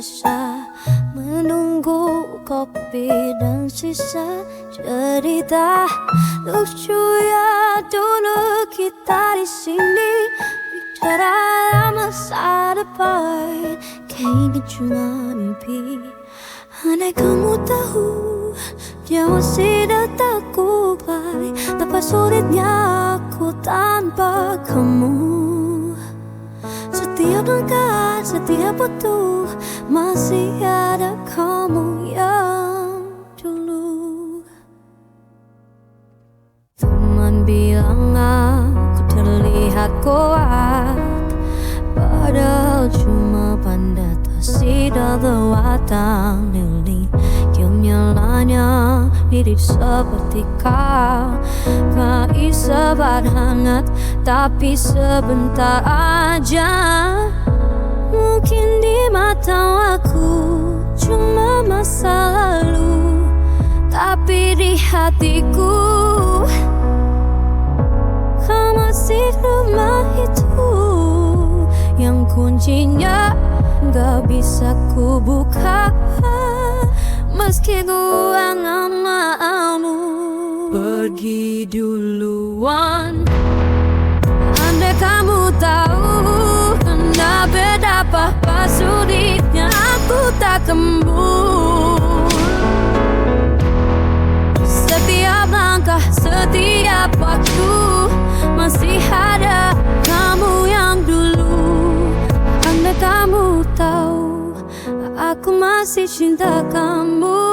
biasa menunggu kopi dan sisa cerita lucu ya dulu kita di sini bicara masa depan, kayaknya cuma mimpi. Andai kamu tahu dia masih datangku baik, betapa sulitnya aku tanpa kamu. Setiap langkah, setiap waktu masih ada kamu yang dulu. Teman bilang aku terlihat kuat, padahal cuma pandai dalam watang lilin yang nyalanya mirip seperti kau. Baik sebat hangat tapi sebentar aja. Mungkin di mata aku cuma masa lalu, tapi di hatiku kau masih rumah itu yang kuncinya gak bisa ku buka meski ku nggak mau. Pergi duluan. Andai kamu tahu betapa sulitnya aku tak kembul. Setiap langkah, setiap waktu masih ada kamu yang dulu. Andai kamu tahu aku masih cinta kamu.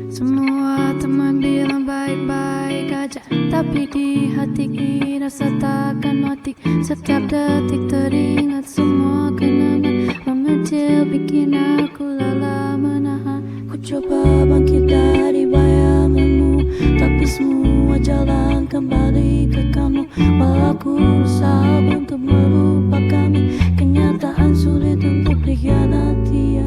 Semua teman bilang baik-baik aja, tapi di hati ini rasa takkan mati. Setiap detik teringat semua kenangan mengecil, bikin aku lelah menahan. Ku coba bangkit dari bayanganmu, tapi semua jalan kembali ke kamu. Walau aku berusaha untuk melupakanmu, kenyataan sulit untuk dikhianati.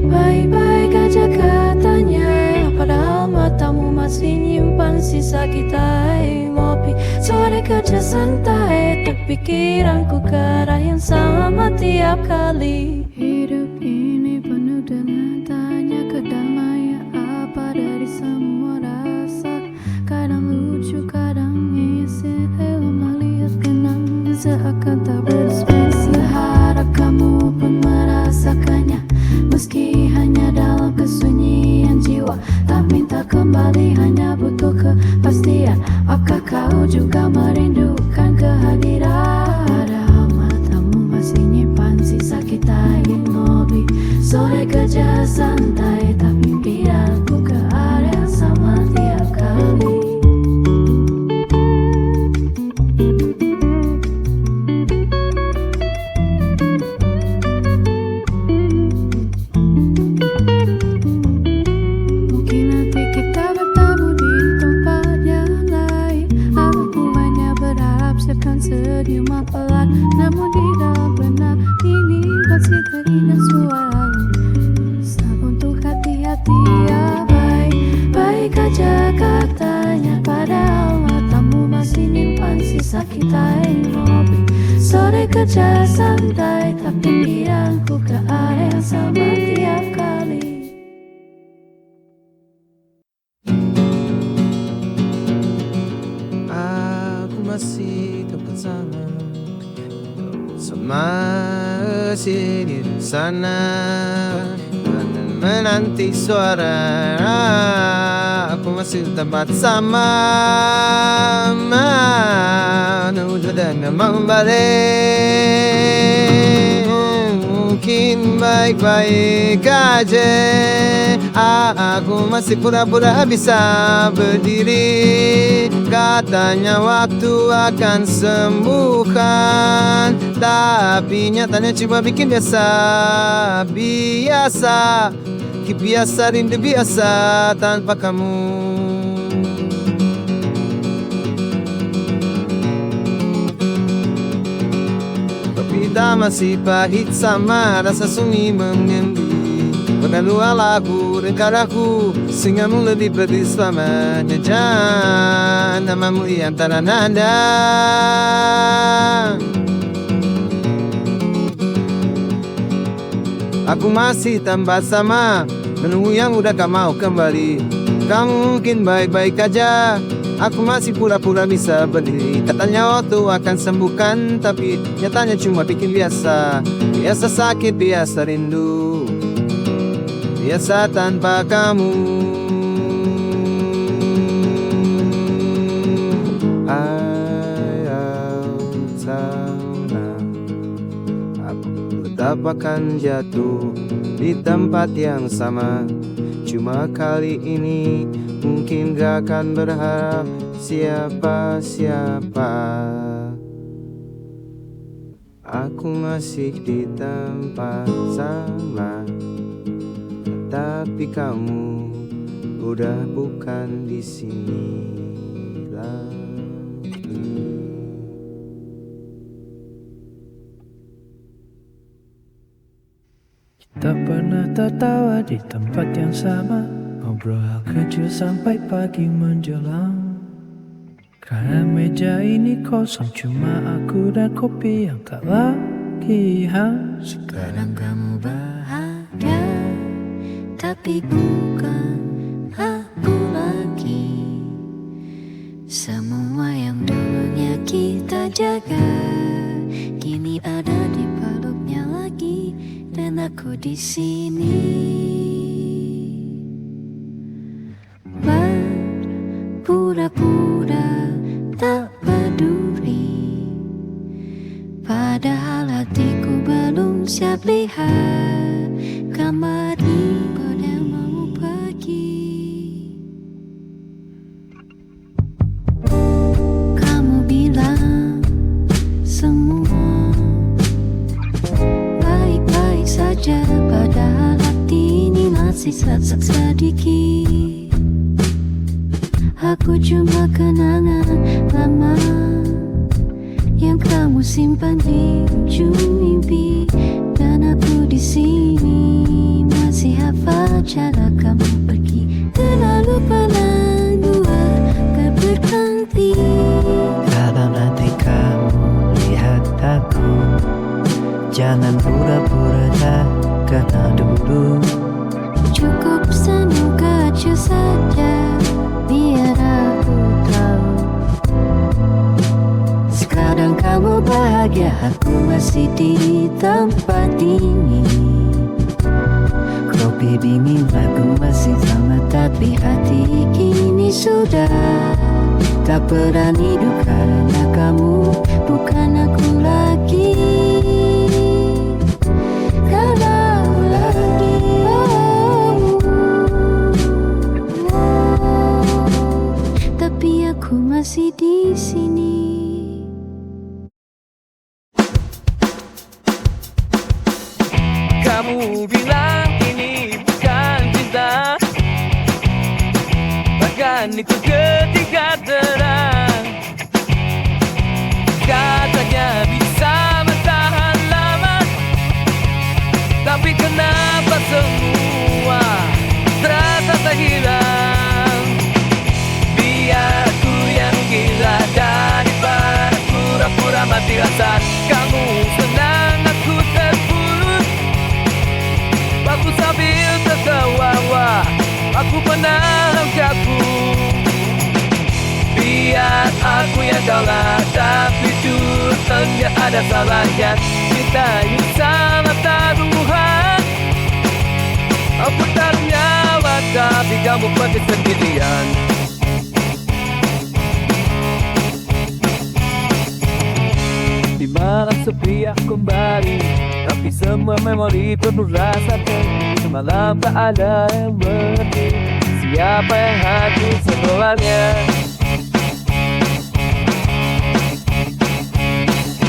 Baik-baik aja katanya, padahal matamu masih nyimpan sisa kita. Ngopi sore kerja santai, tapi pikiranku ke arah yang sama tiap kali. Hidup ini penuh dengan tanya kedamaian, apa dari semua rasa. Kadang lucu, kadang ngisi, melihat kenangan seakan tak berspesial. Harap kamu pun merasakannya, meski hanya dalam kesunyian jiwa. Tak minta kembali, hanya butuh kepastian. Apakah kau juga merindukan kehadiran? Padahal matamu masih nyimpan sisa kita yang ngopi. Sore kerja santai, tak mimpi aku ke area sama tiap kali. Senyum pelan, namun di dalam benak ini masih teringat suara untuk hati-hati ya. Baik-baik aja katanya, padahal matamu masih nyimpan sisa kita yang ngopi. Sore kerja santai, tapi pikiranku ke area sama tiap kali. Aku masih bersama sini sana, menanti suara. Aku masih tempat sama, menuju dengan membalik. Mungkin baik-baik aja, aku masih pura-pura bisa berdiri. Katanya waktu akan sembuhkan, tapi nyatanya cuma bikin biasa. Biasa rindu biasa tanpa kamu. Kopi masih pahit sama rasa sunyi mengendus. Keluarlah aku dan karaku, singamu lebih pedih selamanya. Jangan namamu di antara nada. Aku masih tanpa sama, menunggu yang udah gak mau kembali. Kamu mungkin baik-baik aja, aku masih pura-pura bisa berdiri. Katanya waktu akan sembuhkan, tapi nyatanya cuma bikin biasa. Biasa sakit, biasa rindu, biasa tanpa kamu. Ayam sana, aku tetap akan jatuh di tempat yang sama. Cuma kali ini mungkin gak akan berharap siapa-siapa. Aku masih di tempat sama, tapi kamu udah bukan di sini lagi. Kita pernah tertawa di tempat yang sama, ngobrol hal kecil sampai pagi menjelang. Karena meja ini kosong, cuma aku dan kopi yang tak lagi hangat. Sekarang kamu bahagia, tapi bukan aku lagi. Semua yang dulunya kita jaga kini ada di peluknya lagi, dan aku di sini berpura-pura tak peduli, padahal hatiku belum siap lihat kembali. Pada mau pergi, kamu bilang semua baik-baik saja, padahal hati ini masih sesak sedikit. Aku cuma kenangan lama yang kamu simpan di ujung mimpi, dan aku di sini masih hafal cara kamu pergi. Terlalu pelan buat tak berhenti. Kalau nanti kamu lihat aku, jangan pura-pura tak kenal dulu. Cukup senyum kecil saja, biar aku tahu sekarang kamu bahagia, aku masih di tempat ini. Kopi dingin, lagu masih sama, tapi hati kini sudah tak berani hidup karena kamu bukan aku lagi. Kalau lagi tapi aku masih di sini. Kamu bilang ini bukan cinta, bahkan itu ketika terang. Katanya bisa bertahan lama, tapi kenapa semua terasa tak hilang? Biar aku yang gila daripada pura-pura mati rasa. Kamu senang, aku terpuruk. Aku sambil tertawa, aku menahan kaku. Biar aku yang kalah, tapi hanya ada salahnya. Kita ini sama taruhan. Aku taruh nyawa, tapi kamu pergi sendirian. Di malam sepi aku kembali, tapi semua memori penuh rasa pedih. Semalam tak ada yang mengerti siapa yang hadir sebenarnya.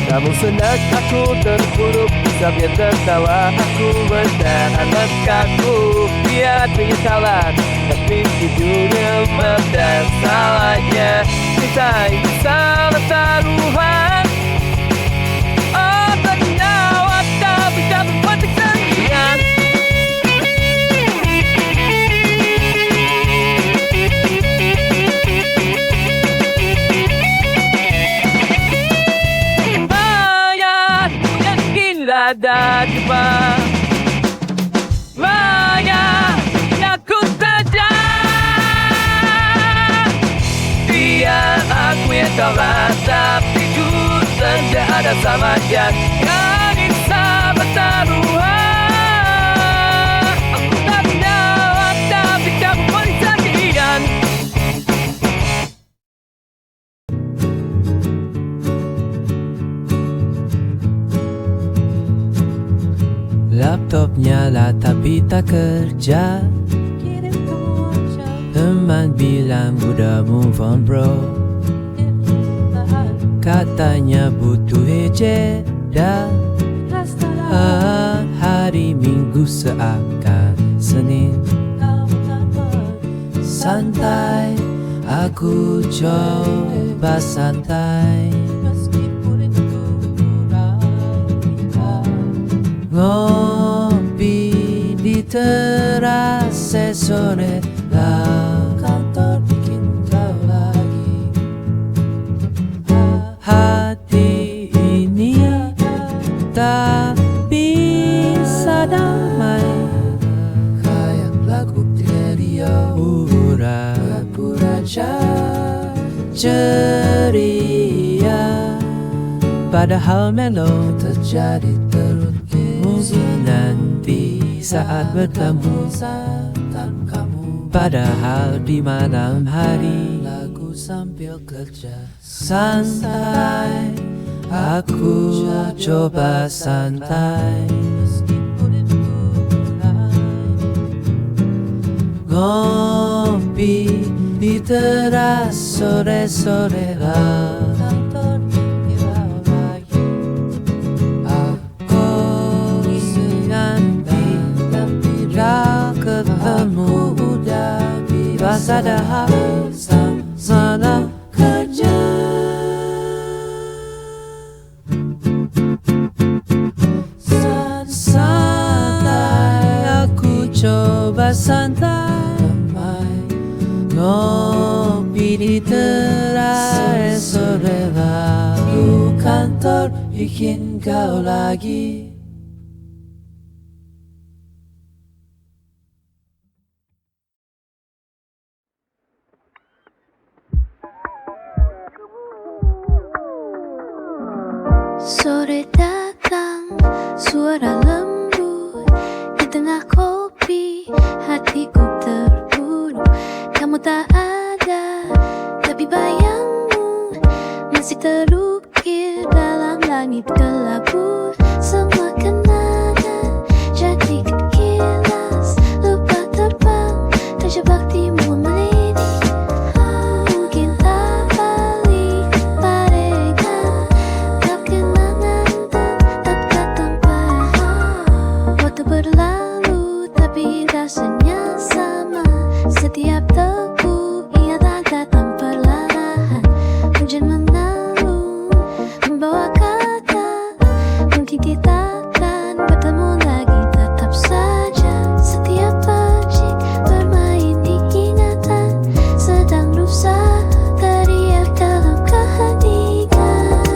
Kamu senang, aku terpuruk, sambil tertawa aku bertahan kaku. Biar penyesalan, tapi hidupnya memang salahnya. Kita ini salah taruhan. Oh, ternyawa, tapi kamu pergi sendirian. ada jumpa. Hanya aku saja. Biar aku yang kau rasa, tapi tidak ada sama dia. Yang bisa bertaruhan. Aku tak jawab, tapi kamu pun sendirian. Laptop nyala tapi tak kerja. Teman bilang udah move on bro. Katanya butuh jeda. Hari Minggu seakan Senin. Santai, aku coba santai. Ngopi di teras sore lah. Kantor bikin kau lagi. Hati ini tak bisa damai. Kayak lagu radio pura-pura ceria, padahal melo terjadi terus. Mungkin nanti saat bertemu padahal di malam hari lagu sambil kerja. Santai, aku coba santai. Ngopi di teras sore-sore lah. Ketemu udah bebas, ada hal salah kerja. Santai, aku coba santai. Ngopi di teras sore lalu. Kantor bikin kau lagi. Sore datang, suara lembut di tengah kopi, hatiku terburu. Kamu tak ada, tapi bayangmu masih terukir dalam langit kelabu. Semua kenangan jadi kilas, lupa terbang, terjebak di momen ini. Mungkin tak balik barengan, tak kenangan tetap tanpa. Waktu berlalu tapi rasanya sama. Setiap debu ia datang perlahan. Hujan menalu membawa kata. Mungkin kita akan bertemu lagi, tetap saja. Setiap pagi bermain di ingatan, sedang rusak teriak dalam keheningan.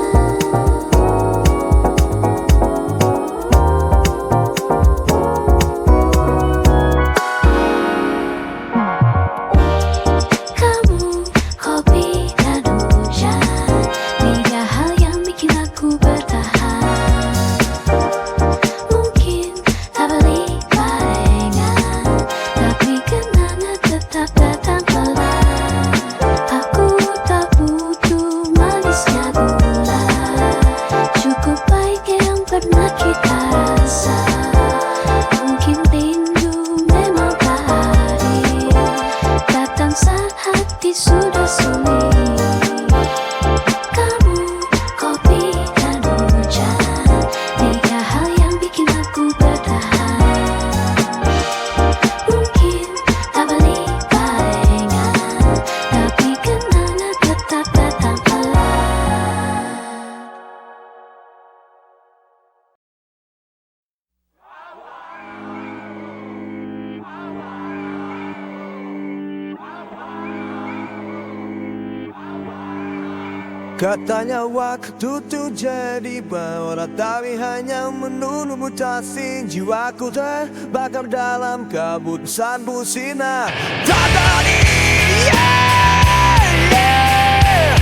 Katanya waktu tuh jadi bawah, tapi hanya menunggu mutasi. Jiwaku terbakar dalam kabut besar busina. Tadani, yeah, yeah.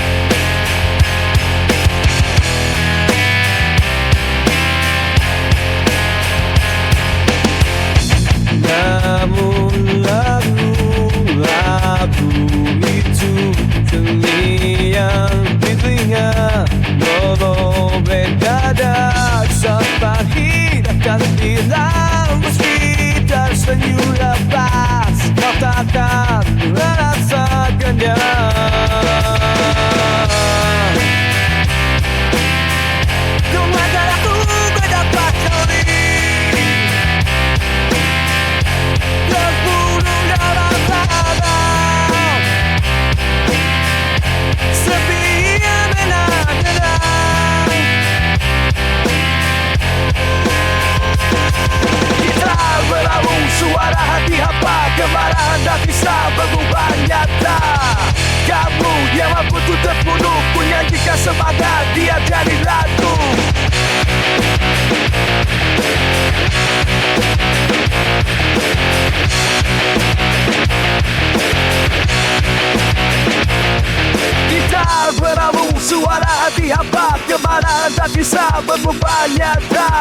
Namun lagu itu seni yang ditelinga, merobek dada sampai hidupkan hilang. Meski tersenyum lepas, kau takkan merasakannya. Kemana aku berdapat kali terbunuh dalam alam, sepi yang menang-menang. Kita berlabuh suara hati hampa, kemarahan tak bisa berubah nyata. Kamu yang mampu terbunuh, menyajikan semangat dia jadi lagu. Kita beramu suara hati hampa, kemarahan tak bisa berubah nyata.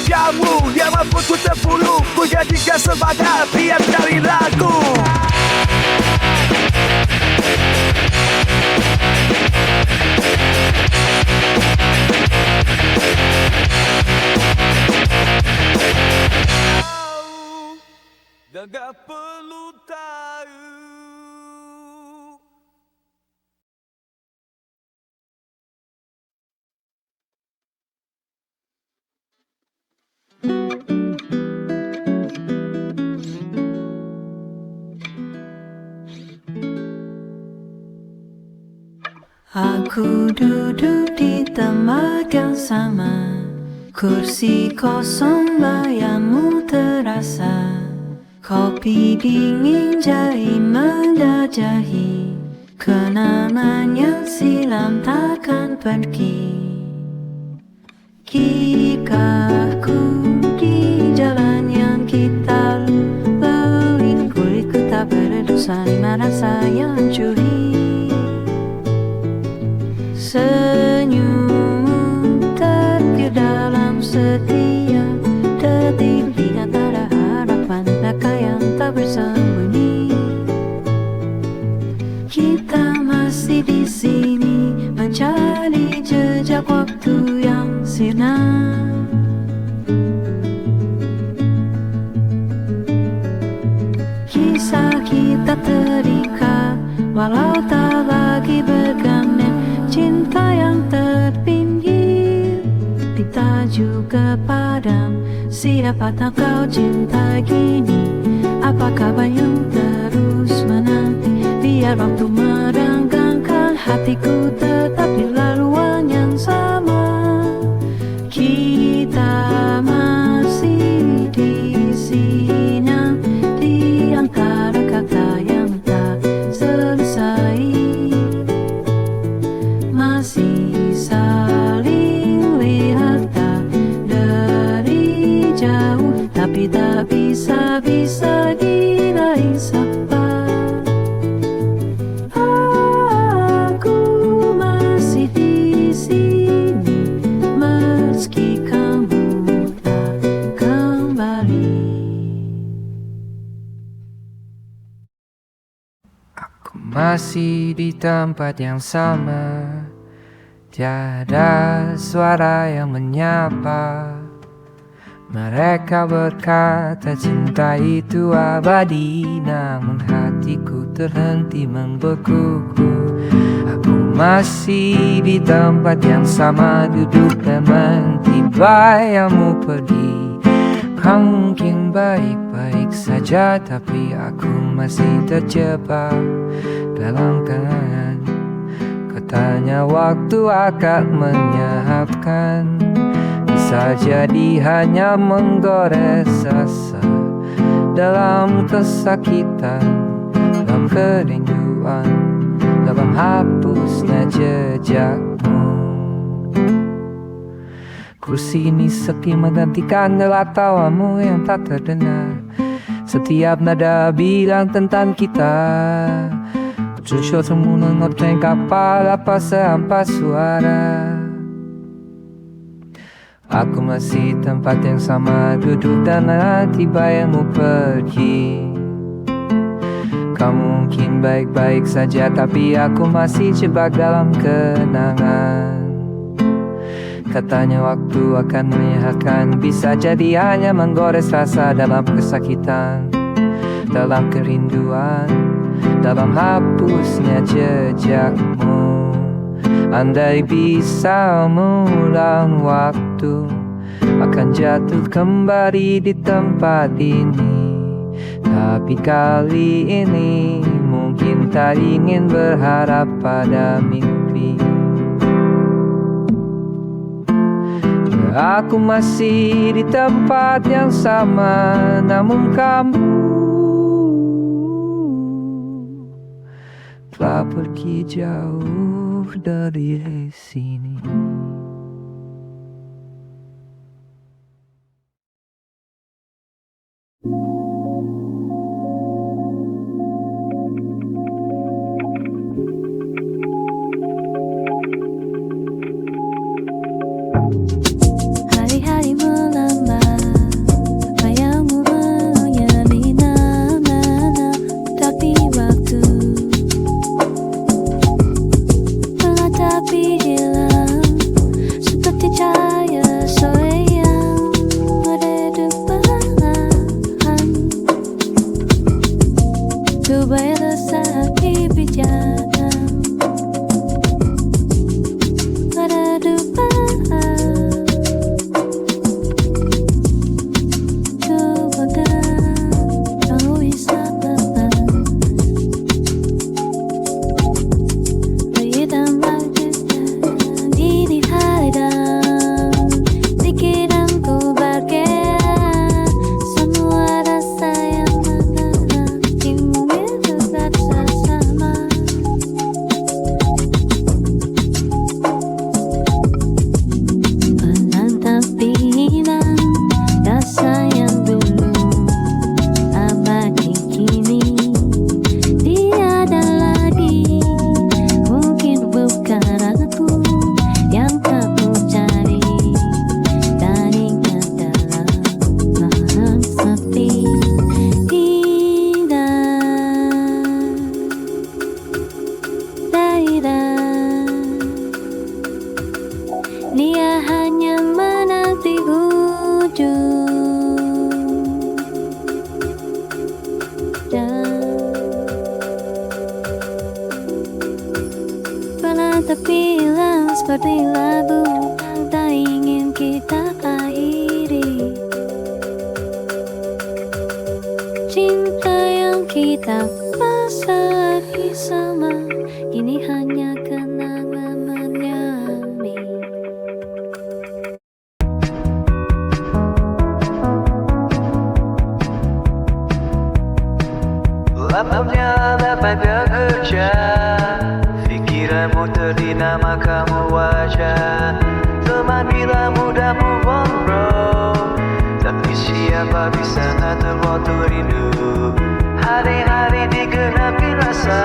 Kamu yang mampu terbunuh, menjadikan semangat biar dari lagu. Dan gak perlu tahu. Aku duduk di tempat yang sama, kursi kosong bayangmu terasa. Kopi dingin jahe mendajahi, kenangan yang silam takkan pergi. Kikahku di jalan yang kita lalui, kulitku tak berdosa, merasa yang curi. Senyummu terkir dalam setiap detik, di antara harapan mereka yang tak bersembunyi. Kita masih di sini mencari jejak waktu yang sirna. Kisah kita terikat walau tak lagi bergandeng. Cinta yang terpinggir ditajuk kepadam. Siapa tak kau cinta gini? Apakah bayang terus menanti? Biar waktu merenggangkan hatiku, tetap di laluan yang sama. Kita masih di sini, di antara kata yang tak selesai. Masih saling lihat tak dari jauh, tapi tak bisa kita sapa. Aku masih di sini meski kamu tak kembali. Aku masih di tempat yang sama, tiada suara yang menyapa. Mereka berkata cinta itu abadi, namun hatiku terhenti membeku. Aku masih di tempat yang sama, duduk dan menanti bayangmu pergi. Kau mungkin baik-baik saja, tapi aku masih terjebak dalam kenangan. Katanya waktu akan menyiapkan, bisa jadi hanya menggores rasa dalam kesakitan, dalam kerinduan, dalam hapusnya jejakmu. Kursi ini sepi menggantikan gelak tawamu yang tak terdengar. Setiap nada bilang tentang kita. Cucuk semua ngoteng kapal apa sehampas suara. Aku masih tempat yang sama, duduk dan nanti bayangmu pergi. Kamu mungkin baik-baik saja, tapi aku masih jebak dalam kenangan. Katanya waktu akan menyehatkan, bisa jadi hanya menggores rasa dalam kesakitan, dalam kerinduan, dalam hapusnya jejakmu. Andai bisa mengulang waktu, akan jatuh kembali di tempat ini. Tapi kali ini mungkin tak ingin berharap pada mimpi. Aku masih di tempat yang sama, namun kamu telah pergi jauh dari sini. Hari-hari melambat, bayangmu menyanyi nama-nama, tapi waktu telah tapi hilang, seperti cahaya sore yang meredup perlahan. Ku bayar saat dibijakkan, meredup perlahan. Dia hanya menanti ujung dan pernah terbilang seperti labu yang tak ingin kita akhiri. Cinta yang kita pasrahi sama, ini hanya kenangan menyanyi. Laptopnya dapat bekerja, pikiranmu terdinama kamu wajah. Teman bilang mudah move on bro, tapi siapa bisa ngatur waktu rindu. Hari-hari digenapi rasa,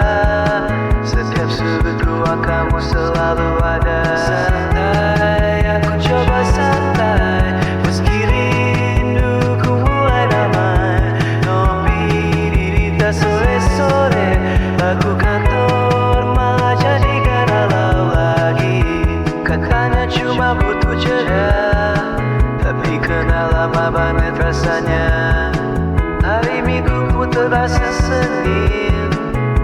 setiap sudut ruang kamu selalu ada. Santai, aku coba santai, meski rinduku mulai damai. Ngopi di tas sore-sore, aku kantor malah jadi galau lagi. Katanya cuma butuh jeda, tapi kenal lama banget rasanya. Hari Minggu pun terasa Senin,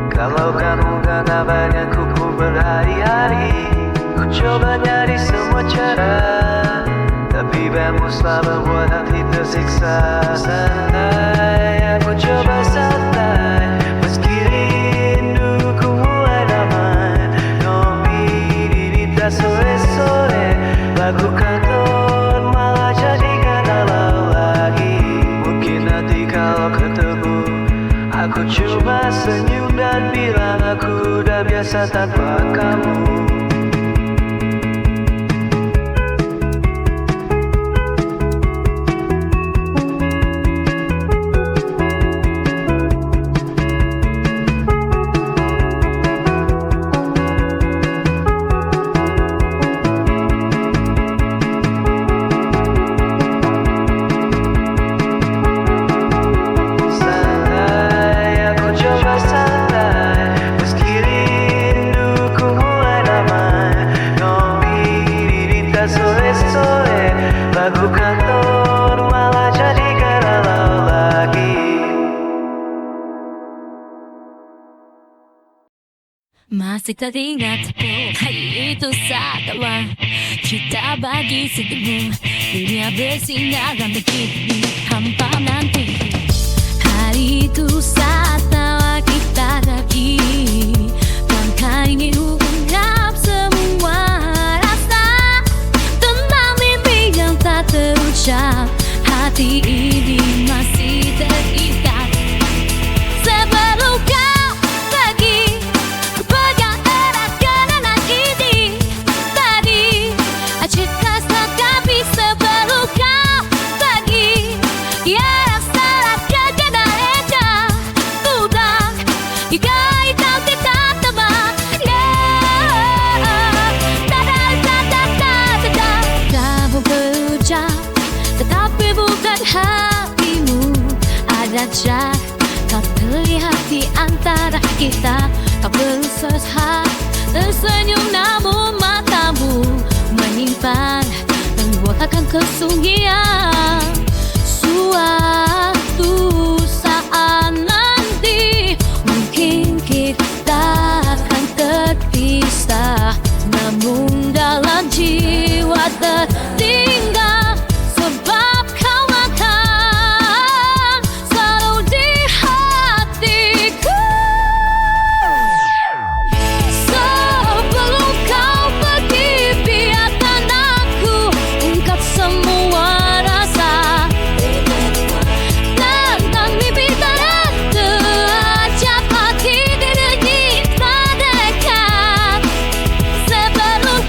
kalau kamu gak ngabarin aku berhari-hari. Ku coba nyari semua cara, tapi kamu selalu buat hati tersiksa. Santai, aku coba santai, meski rinduku mulai damai. Ngopi di tas sore-sore, lagu kantor malah jadi galau lagi. Mungkin nanti kalau ketemu, aku Aku cuma senyum dan bilang aku udah biasa tanpa kamu. Lagu kantor malah jadi galau lagi. Masih teringat hari itu saat awal kita bagi senyum. Dunia bersinar dan begini hampa nanti. Hari itu saat tawa kita lagi. Dan kali ini ungkap semua rasa tentang mimpi yang tak terucap. Hati ini masih terikat. Sebelum kau pergi, ku pegang erat kenangan ini. Tadi cinta sekapi sebelum kau pergi. Ya salah kena eja sudah hingga kau tidak tebak. Kamu berucap tetapi bukan hatimu. Ada jarak tak terlihat di antara kita. Kau berusaha tersenyum namun matamu menyimpan dan buatkan kesunyian. Suatu saat nanti mungkin kita akan terpisah, namun dalam jiwa tertinggal. Sebab kau akan selalu di hatiku. Sebelum kau pergi, biarkan aku ungkap semua rasa tentang mimpi tak terajap. Hati diri tak dekat. Sebelum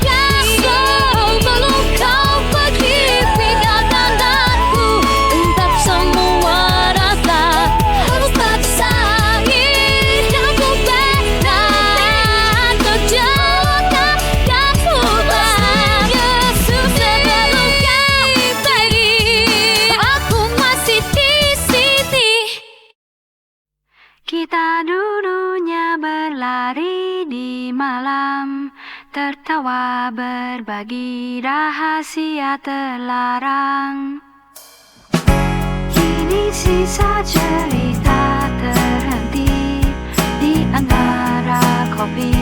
kau pergi, biarkan aku ungkap semua rasa. Harus paksa hidupku benar terjauhkan kamu lagi. Sebelum kau pergi, aku masih di sini. Kita dulunya berlari di malam, tertawa berbagi rahasia terlarang. Kini sisa cerita terhenti di antara kopi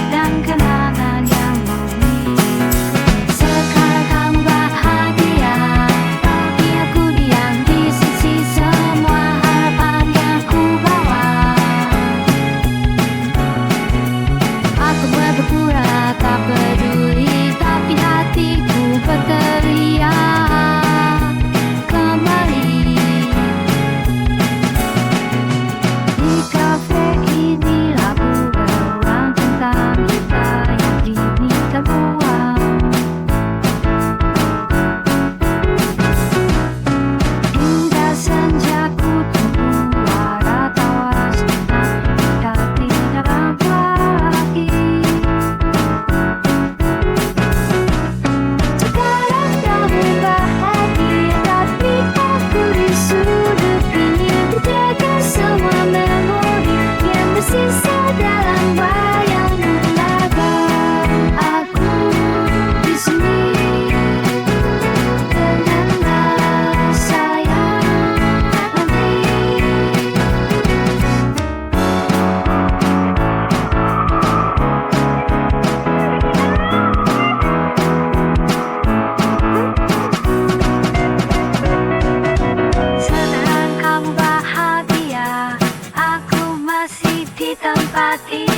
dan kenangan yang murni. Sekarang kamu bahagia, tapi aku diam di sisi semua harapan yang ku bawa. Aku berpura tak peduli, tapi hatiku berteriak kembali. Di kafe ini lagu berulang tentang kita yang kini terbuang. Hingga senja ku tunggu ada tawa senang, kita tidak lagi. Sekarang kamu bahagia, tapi aku di sudut ini menjaga semua memori yang bersisa dalam bayang naga. Aku di sini dengan rasa yang aneh. Sedang kamu bahagia, aku masih di tempat ini.